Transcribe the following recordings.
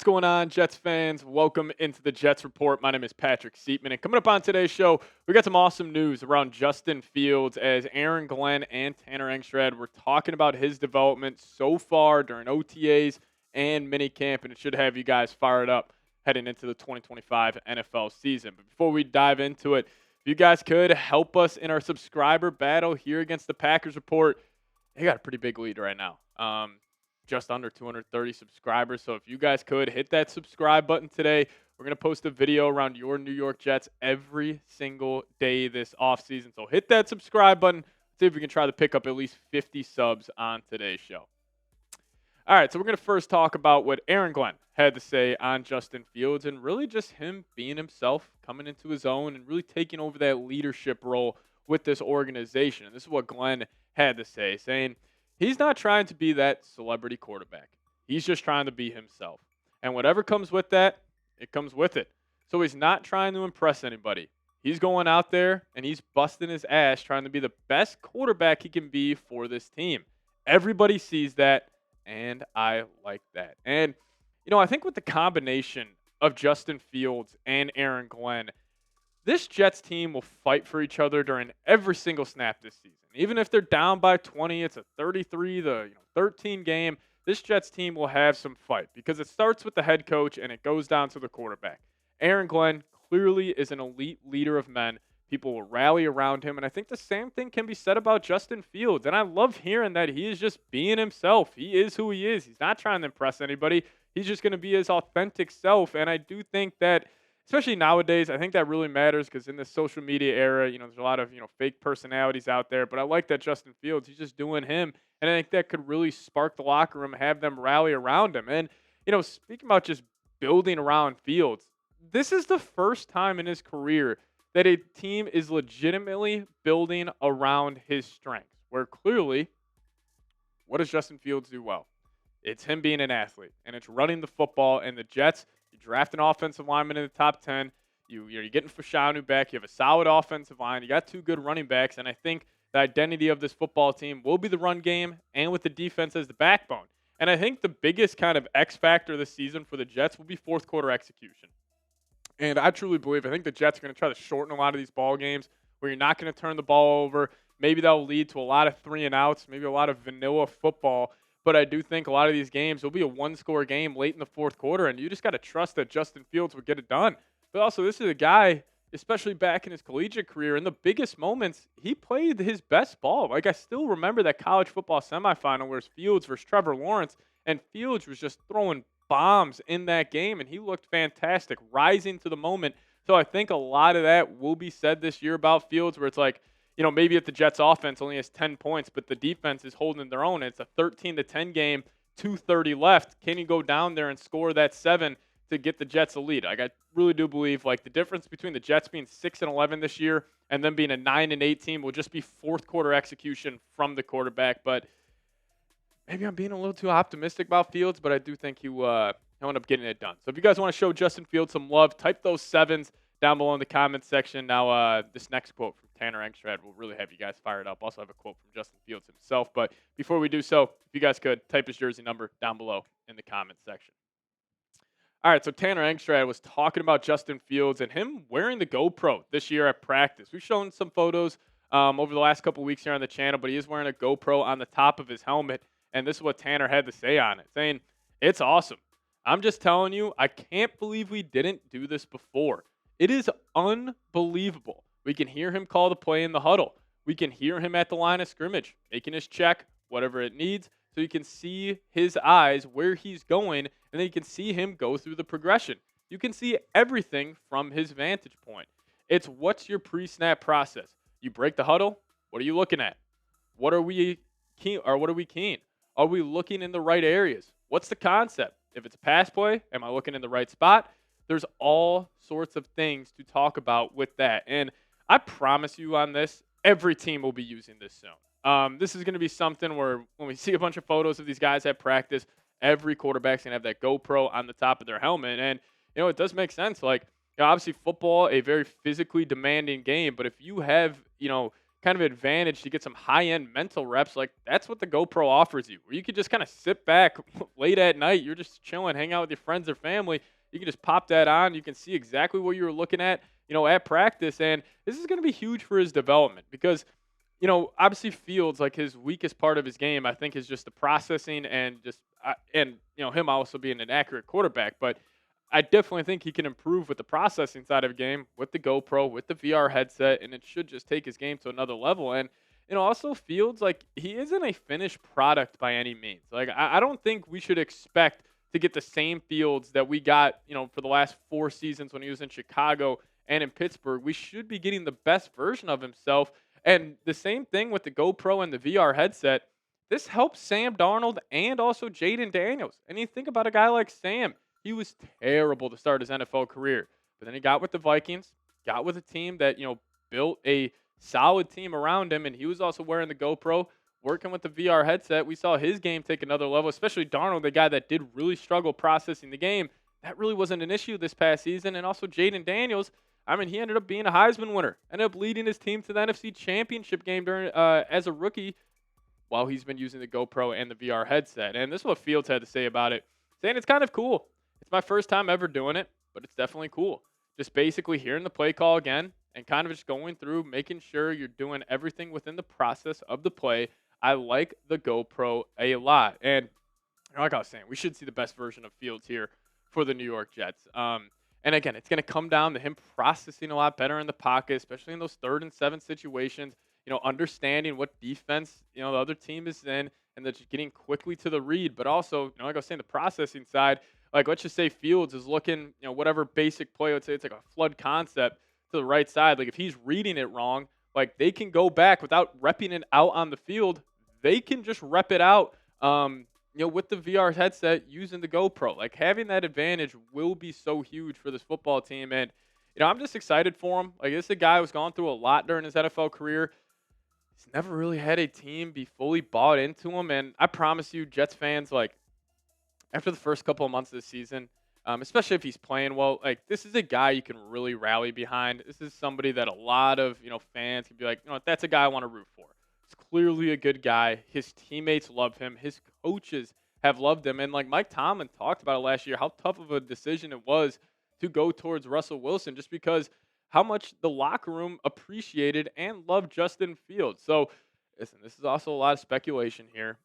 What's going on, Jets fans? Welcome into the Jets Report. My name is Patrick Siepman, and coming up on today's show, we got some awesome news around Justin Fields as Aaron Glenn and Tanner Engstrand were talking about his development so far during OTAs and minicamp, and it should have you guys fired up heading into the 2025 NFL season. But before we dive into it, if you guys could help us in our subscriber battle here against the Packers Report, they got a pretty big lead right now. Just under 230 subscribers. So if you guys could hit that subscribe button today, we're going to post a video around your New York Jets every single day this offseason. So hit that subscribe button. See if we can try to pick up at least 50 subs on today's show. All right, so we're going to first talk about what Aaron Glenn had to say on Justin Fields and really just him being himself, coming into his own, and really taking over that leadership role with this organization. And this is what Glenn had to say, saying, he's not trying to be that celebrity quarterback. He's just trying to be himself. And whatever comes with that, it comes with it. So he's not trying to impress anybody. He's going out there and he's busting his ass trying to be the best quarterback he can be for this team. Everybody sees that, and I like that. And, I think with the combination of Justin Fields and Aaron Glenn, this Jets team will fight for each other during every single snap this season. Even if they're down by 20, it's a 33 to 13 game. This Jets team will have some fight because it starts with the head coach and it goes down to the quarterback. Aaron Glenn clearly is an elite leader of men. People will rally around him, and I think the same thing can be said about Justin Fields. And I love hearing that he is just being himself. He is who he is. He's not trying to impress anybody. He's just going to be his authentic self, and I do think that especially nowadays, I think that really matters because in this social media era, there's a lot of, fake personalities out there. But I like that Justin Fields, he's just doing him. And I think that could really spark the locker room, have them rally around him. And, speaking about just building around Fields, this is the first time in his career that a team is legitimately building around his strengths, where clearly, what does Justin Fields do well? It's him being an athlete, and it's running the football. And the Jets, you draft an offensive lineman in the top 10. You're getting Fashanu back. You have a solid offensive line. You got two good running backs. And I think the identity of this football team will be the run game and with the defense as the backbone. And I think the biggest kind of X factor this season for the Jets will be fourth quarter execution. And I truly believe, I think the Jets are going to try to shorten a lot of these ball games where you're not going to turn the ball over. Maybe that'll lead to a lot of 3-and-outs, maybe a lot of vanilla football. But I do think a lot of these games will be a one-score game late in the fourth quarter, and you just got to trust that Justin Fields will get it done. But also, this is a guy, especially back in his collegiate career, in the biggest moments, he played his best ball. Like, I still remember that college football semifinal where it's Fields versus Trevor Lawrence, and Fields was just throwing bombs in that game, and he looked fantastic, rising to the moment. So I think a lot of that will be said this year about Fields, where it's like, maybe if the Jets offense only has 10 points, but the defense is holding their own, and it's a 13-10 game, 2:30 left. Can you go down there and score that 7 to get the Jets a lead? Like, I really do believe, like, the difference between the Jets being 6-11 this year and them being a 9-8 team will just be fourth quarter execution from the quarterback. But maybe I'm being a little too optimistic about Fields, but I do think he'll end up getting it done. So if you guys want to show Justin Fields some love, type those 7s down below in the comments section. Now, this next quote from Tanner Engstrand will really have you guys fired up. Also have a quote from Justin Fields himself. But before we do so, if you guys could, type his jersey number down below in the comments section. All right, so Tanner Engstrand was talking about Justin Fields and him wearing the GoPro this year at practice. We've shown some photos over the last couple weeks here on the channel, but he is wearing a GoPro on the top of his helmet. And this is what Tanner had to say on it, saying, "It's awesome. I'm just telling you, I can't believe we didn't do this before. It is unbelievable. We can hear him call the play in the huddle. We can hear him at the line of scrimmage, making his check, whatever it needs, so you can see his eyes where he's going, and then you can see him go through the progression. You can see everything from his vantage point. It's what's your pre-snap process. You break the huddle. What are you looking at? What are we keen? Are we looking in the right areas? What's the concept? If it's a pass play, am I looking in the right spot? There's all sorts of things to talk about with that. And I promise you on this, every team will be using this soon. This is going to be something where when we see a bunch of photos of these guys at practice, every quarterback's going to have that GoPro on the top of their helmet. And, it does make sense. Like, obviously football, a very physically demanding game. But if you have, kind of advantage to get some high-end mental reps, like that's what the GoPro offers you, where you could just kind of sit back late at night, you're just chilling, hang out with your friends or family. You can just pop that on. You can see exactly what you were looking at, at practice. And this is going to be huge for his development because obviously Fields, like his weakest part of his game, I think is just the processing and him also being an accurate quarterback. But I definitely think he can improve with the processing side of the game, with the GoPro, with the VR headset, and it should just take his game to another level. And also Fields, like he isn't a finished product by any means. Like I don't think we should expect to get the same Fields that we got, for the last 4 seasons when he was in Chicago and in Pittsburgh. We should be getting the best version of himself. And the same thing with the GoPro and the VR headset. This helps Sam Darnold and also Jaden Daniels. And you think about a guy like Sam, he was terrible to start his NFL career. But then he got with the Vikings, got with a team that, built a solid team around him. And he was also wearing the GoPro, working with the VR headset. We saw his game take another level, especially Darnold, the guy that did really struggle processing the game. That really wasn't an issue this past season. And also Jaden Daniels, I mean, he ended up being a Heisman winner, ended up leading his team to the NFC Championship game during as a rookie while he's been using the GoPro and the VR headset. And this is what Fields had to say about it, saying it's kind of cool. It's my first time ever doing it, but it's definitely cool. Just basically hearing the play call again and kind of just going through, making sure you're doing everything within the process of the play. I like the GoPro a lot. And like I was saying, we should see the best version of Fields here for the New York Jets. And again, it's going to come down to him processing a lot better in the pocket, especially in those 3rd and 7 situations. Understanding what defense the other team is in, and then just getting quickly to the read. But also, like I was saying, the processing side. Like let's just say Fields is looking, whatever basic play. Let's say it's like a flood concept to the right side. Like if he's reading it wrong, like they can go back without repping it out on the field. They can just rep it out. With the VR headset using the GoPro, like having that advantage will be so huge for this football team. And, I'm just excited for him. Like this is a guy who's gone through a lot during his NFL career. He's never really had a team be fully bought into him. And I promise you, Jets fans, like after the first couple of months of the season, especially if he's playing well, like this is a guy you can really rally behind. This is somebody that a lot of, fans can be like, that's a guy I want to root for. He's clearly a good guy. His teammates love him. His coaches have loved him. And like Mike Tomlin talked about it last year, how tough of a decision it was to go towards Russell Wilson just because how much the locker room appreciated and loved Justin Fields. So, listen, this is also a lot of speculation here.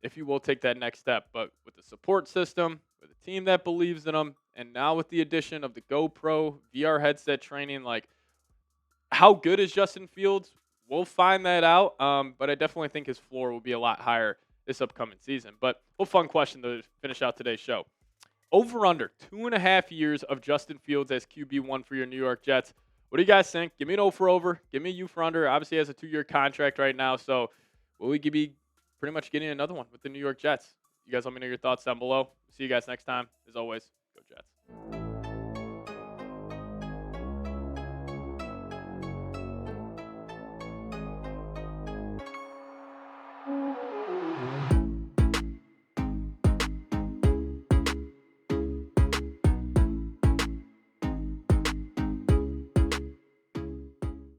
If he will take that next step, but with the support system, with a team that believes in him, and now with the addition of the GoPro VR headset training, like how good is Justin Fields? We'll find that out. But I definitely think his floor will be a lot higher this upcoming season. But a fun question to finish out today's show. Over under 2.5 years of Justin Fields as QB1 for your New York Jets. What do you guys think? Give me an O for over. Give me a U for under. Obviously, he has a 2-year contract right now. So will we be pretty much getting another one with the New York Jets? You guys let me know your thoughts down below. See you guys next time. As always, go Jets.